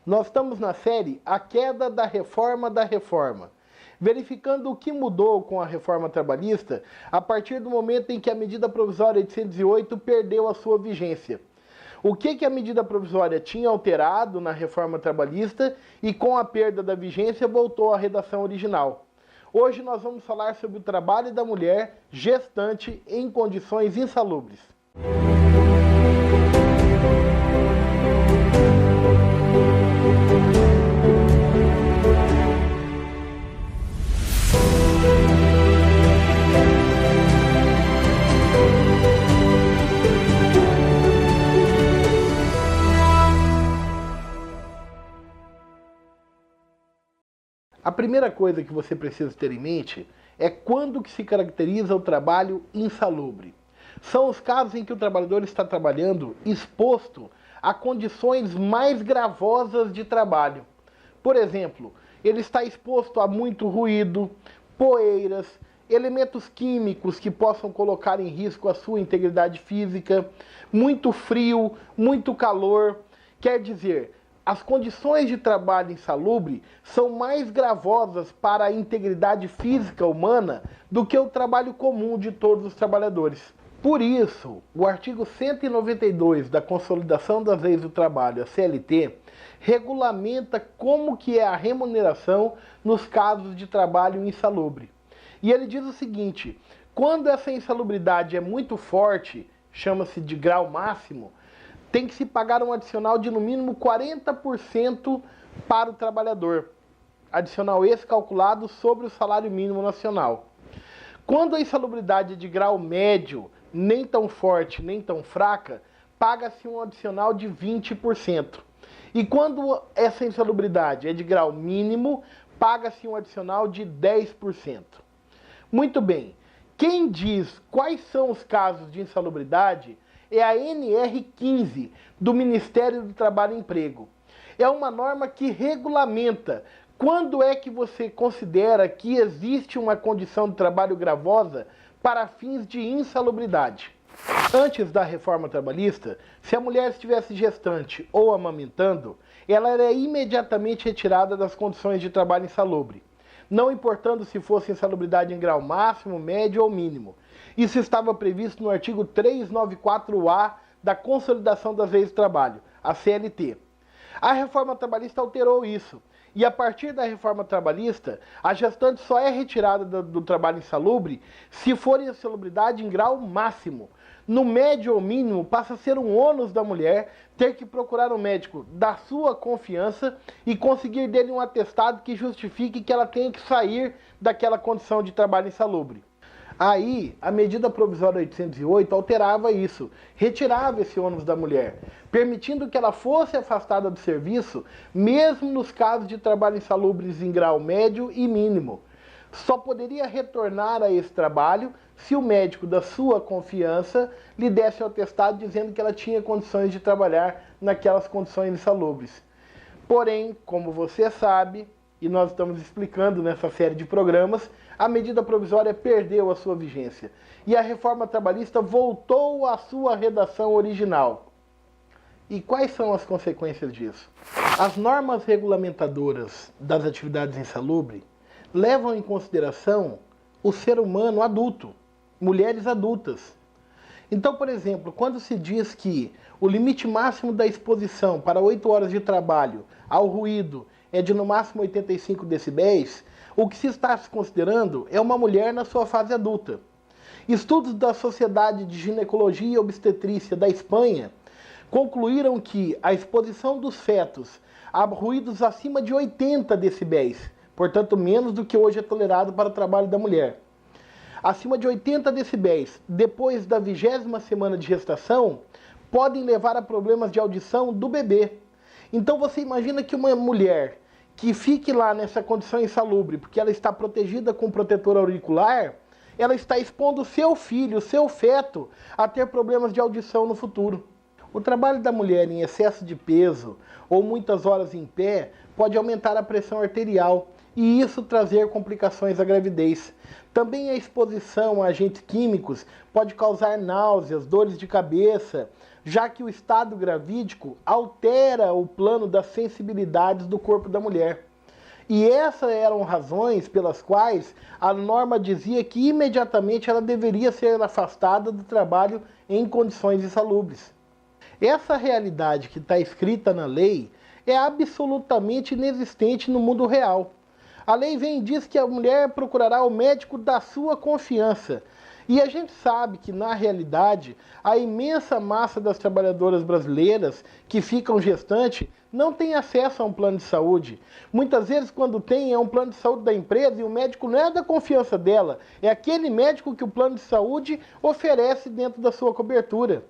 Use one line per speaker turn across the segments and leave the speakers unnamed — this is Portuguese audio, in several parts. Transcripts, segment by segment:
Nós estamos na série A Queda da Reforma, verificando o que mudou com a reforma trabalhista a partir do momento em que a medida provisória 808 perdeu a sua vigência. O que a medida provisória tinha alterado na reforma trabalhista e com a perda da vigência voltou à redação original. Hoje nós vamos falar sobre o trabalho da mulher gestante em condições insalubres. A primeira coisa que você precisa ter em mente é quando que se caracteriza o trabalho insalubre. São os casos em que o trabalhador está trabalhando exposto a condições mais gravosas de trabalho. Por exemplo, ele está exposto a muito ruído, poeiras, elementos químicos que possam colocar em risco a sua integridade física, muito frio, muito calor. Quer dizer, as condições de trabalho insalubre são mais gravosas para a integridade física humana do que o trabalho comum de todos os trabalhadores. Por isso, o artigo 192 da Consolidação das Leis do Trabalho, a CLT, regulamenta como que é a remuneração nos casos de trabalho insalubre. E ele diz o seguinte: quando essa insalubridade é muito forte, chama-se de grau máximo, tem que se pagar um adicional de no mínimo 40% para o trabalhador. Adicional esse calculado sobre o salário mínimo nacional. Quando a insalubridade é de grau médio, nem tão forte nem tão fraca, paga-se um adicional de 20%. E quando essa insalubridade é de grau mínimo, paga-se um adicional de 10%. Muito bem, quem diz quais são os casos de insalubridade é a NR15 do Ministério do Trabalho e Emprego. É uma norma que regulamenta quando é que você considera que existe uma condição de trabalho gravosa para fins de insalubridade. Antes da reforma trabalhista, se a mulher estivesse gestante ou amamentando, ela era imediatamente retirada das condições de trabalho insalubre, não importando se fosse insalubridade em grau máximo, médio ou mínimo. Isso estava previsto no artigo 394-A da Consolidação das Leis do Trabalho, a CLT. A reforma trabalhista alterou isso, e a partir da reforma trabalhista, a gestante só é retirada do trabalho insalubre se for insalubridade em grau máximo. No médio ou mínimo, passa a ser um ônus da mulher ter que procurar um médico da sua confiança e conseguir dele um atestado que justifique que ela tenha que sair daquela condição de trabalho insalubre. Aí, a medida provisória 808 alterava isso, retirava esse ônus da mulher, permitindo que ela fosse afastada do serviço, mesmo nos casos de trabalho insalubres em grau médio e mínimo. Só poderia retornar a esse trabalho se o médico da sua confiança lhe desse o atestado dizendo que ela tinha condições de trabalhar naquelas condições insalubres. Porém, como você sabe, e nós estamos explicando nessa série de programas, a medida provisória perdeu a sua vigência e a reforma trabalhista voltou à sua redação original. E quais são as consequências disso? As normas regulamentadoras das atividades insalubres levam em consideração o ser humano adulto, mulheres adultas. Então, por exemplo, quando se diz que o limite máximo da exposição para 8 horas de trabalho ao ruído é de no máximo 85 decibéis, o que se está considerando é uma mulher na sua fase adulta. Estudos da Sociedade de Ginecologia e Obstetrícia da Espanha concluíram que a exposição dos fetos a ruídos acima de 80 decibéis, portanto menos do que hoje é tolerado para o trabalho da mulher, acima de 80 decibéis, depois da 20ª semana de gestação, podem levar a problemas de audição do bebê. Então você imagina que uma mulher que fique lá nessa condição insalubre, porque ela está protegida com protetor auricular, ela está expondo o seu filho, o seu feto, a ter problemas de audição no futuro. O trabalho da mulher em excesso de peso ou muitas horas em pé pode aumentar a pressão arterial e isso trazer complicações à gravidez. Também a exposição a agentes químicos pode causar náuseas, dores de cabeça, já que o estado gravídico altera o plano das sensibilidades do corpo da mulher. E essas eram razões pelas quais a norma dizia que imediatamente ela deveria ser afastada do trabalho em condições insalubres. Essa realidade que está escrita na lei é absolutamente inexistente no mundo real. A lei vem e diz que a mulher procurará o médico da sua confiança. E a gente sabe que, na realidade, a imensa massa das trabalhadoras brasileiras que ficam gestantes não tem acesso a um plano de saúde. Muitas vezes, quando tem, é um plano de saúde da empresa e o médico não é da confiança dela. É aquele médico que o plano de saúde oferece dentro da sua cobertura.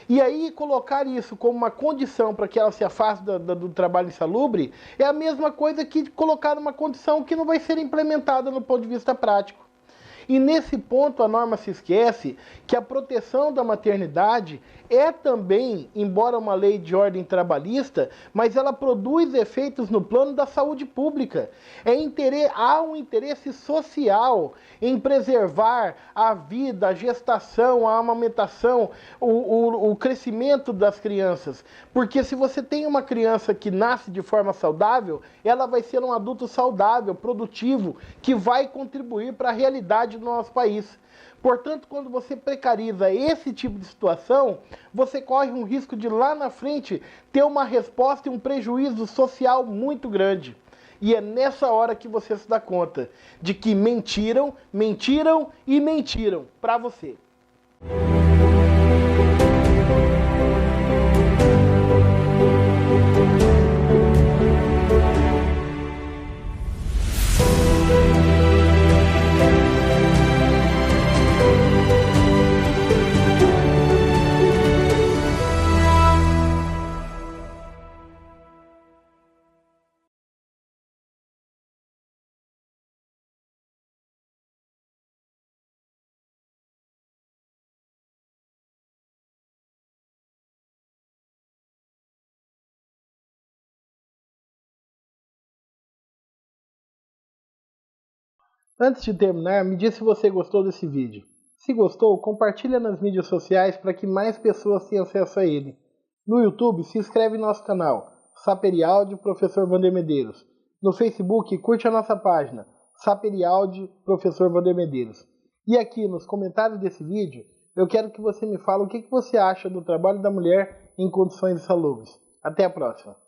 E aí, colocar isso como uma condição para que ela se afaste do trabalho insalubre é a mesma coisa que colocar uma condição que não vai ser implementada no ponto de vista prático. E nesse ponto a norma se esquece que a proteção da maternidade é também, embora uma lei de ordem trabalhista, mas ela produz efeitos no plano da saúde pública. Há um interesse social em preservar a vida, a gestação, a amamentação, o crescimento das crianças. Porque se você tem uma criança que nasce de forma saudável, ela vai ser um adulto saudável, produtivo, que vai contribuir para a realidade do nosso país. Portanto, quando você precariza esse tipo de situação, você corre um risco de lá na frente ter uma resposta e um prejuízo social muito grande. E é nessa hora que você se dá conta de que mentiram, mentiram e mentiram para você. Antes de terminar, me diz se você gostou desse vídeo. Se gostou, compartilha nas mídias sociais para que mais pessoas tenham acesso a ele. No YouTube, se inscreve em nosso canal, Saperi Áudio Professor Wander Medeiros. No Facebook, curte a nossa página, Saperi Áudio Professor Wander Medeiros. E aqui nos comentários desse vídeo, eu quero que você me fale o que você acha do trabalho da mulher em condições insalubres. Até a próxima!